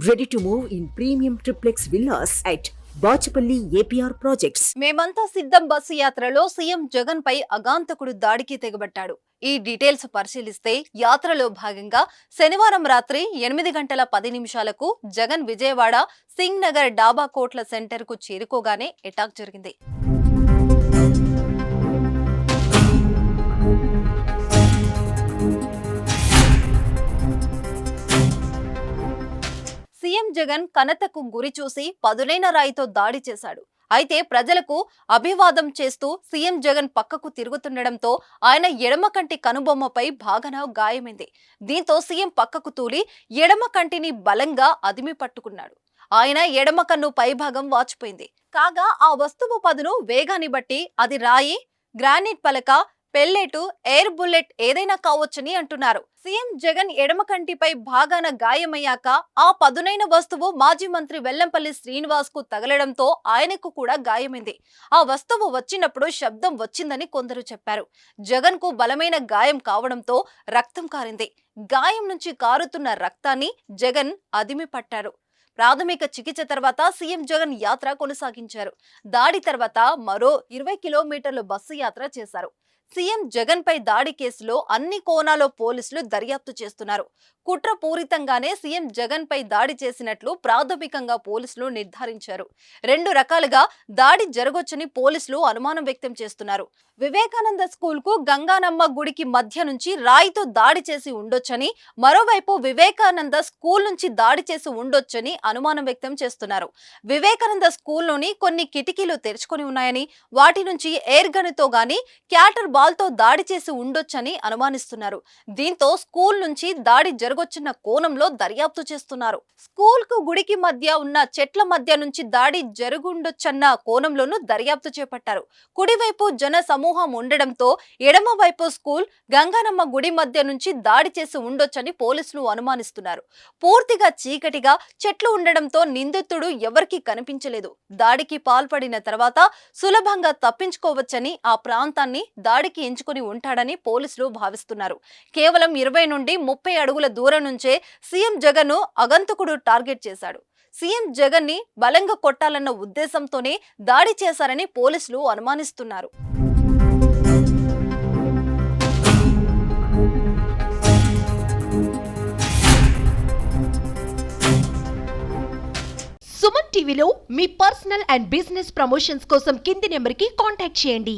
Ready to move in premium triplex villas at Bachupally APR projects. మేమంతా సిద్ధం bus యాత్రలో CM Jagan పై అగాంతకుడు దాడికి తెగబడ్డాడు. ఈ డీటెయిల్స్ పరిశీలిస్తే యాత్రలో భాగంగా శనివారం రాత్రి 8:10 జగన్ విజయవాడ సింగ్ నగర్ డాబా కోట్ల సెంటర్ కు చేరుకోగానే అటాక్ జరిగింది. సీఎం జగన్ కనతకు గురి చూసి పదునైన రాయితో దాడి చేశాడు. అయితే ప్రజలకు అభివాదం చేస్తూ సీఎం జగన్ పక్కకు తిరుగుతుండడంతో ఆయన ఎడమ కంటి కనుబొమ్మపై భాగన గాయమైంది. దీంతో సీఎం పక్కకు తూలి ఎడమ కంటిని బలంగా అదిమి పట్టుకున్నాడు. ఆయన ఎడమ కన్ను పైభాగం వాచిపోయింది. కాగా ఆ వస్తువు పదును వేగాన్ని బట్టి అది రాయి, గ్రానైట్ పలక, పెల్లెటు, ఎయిర్ బుల్లెట్ ఏదైనా కావచ్చని అంటున్నారు. సీఎం జగన్ ఎడమ కంటిపై భాగాన గాయమయ్యాక ఆ పదునైన వస్తువు మాజీ మంత్రి వెల్లంపల్లి శ్రీనివాస్ కు తగలడంతో ఆయనకు కూడా గాయమైంది. ఆ వస్తువు వచ్చినప్పుడు శబ్దం వచ్చిందని కొందరు చెప్పారు. జగన్ కు బలమైన గాయం కావడంతో రక్తం కారింది. గాయం నుంచి కారుతున్న రక్తాన్ని జగన్ అదిమి పట్టారు. ప్రాథమిక చికిత్స తర్వాత సీఎం జగన్ యాత్ర కొనసాగించారు. దాడి తర్వాత మరో 20 కిలోమీటర్లు బస్సు యాత్ర చేశారు. సీఎం జగన్ పై దాడి కేసులో అన్ని కోణాల్లో పోలీసులు దర్యాప్తు చేస్తున్నారు. కుట్రపూరితంగానే సీఎం జగన్ పై దాడి చేసినట్లు ప్రాథమికంగా పోలీసులు నిర్ధారించారు. 2 రకాలుగా దాడి జరగొచ్చని పోలీసులు అనుమానం వ్యక్తం చేస్తున్నారు. వివేకానంద స్కూల్ కు గంగానమ్మ గుడికి మధ్య నుంచి రాయితో దాడి చేసి ఉండొచ్చని, మరోవైపు వివేకానంద స్కూల్ నుంచి దాడి చేసి ఉండొచ్చని అనుమానం వ్యక్తం చేస్తున్నారు. వివేకానంద స్కూల్లోని కొన్ని కిటికీలు తెరుచుకొని ఉన్నాయని, వాటి నుంచి ఎయిర్ గన్ తో గానీ క్యాటర్ బాల్ తో దాడి చేసి ఉండొచ్చని అనుమానిస్తున్నారు. దీంతో స్కూల్ నుంచి దాడి జరగొచ్చిన కోణంలో దర్యాప్తు చేస్తున్నారు. స్కూల్ కు గుడికి మధ్య ఉన్న చెట్ల మధ్య నుంచి దాడి జరుగుండొచ్చన్న కోణంలోనూ దర్యాప్తు చేపట్టారు. కుడివైపు జన సమూహం ఉండడంతో ఎడమ వైపు స్కూల్, గంగానమ్మ గుడి మధ్య నుంచి దాడి చేసి ఉండొచ్చని పోలీసులు అనుమానిస్తున్నారు. పూర్తిగా చీకటిగా చెట్లు ఉండడంతో నిందితుడు ఎవరికీ కనిపించలేదు. దాడికి పాల్పడిన తర్వాత సులభంగా తప్పించుకోవచ్చని, ఆ ప్రాంతాన్ని దాడికి ఎంచుకుని ఉంటాడని పోలీసులు భావిస్తున్నారు. కేవలం 20 నుండి 30 అడుగుల దూరం నుంచే సీఎం జగన్ ను అగంతకుడు టార్గెట్ చేశాడు. సీఎం జగన్ ని బలంగా కొట్టాలన్న ఉద్దేశంతోనే దాడి చేశారని పోలీసులు అనుమానిస్తున్నారు. సుమన్ టీవీలో మీ పర్సనల్ అండ్ బిజినెస్ ప్రమోషన్స్ కోసం కింది నెంబర్కి కాంటాక్ట్ చేయండి.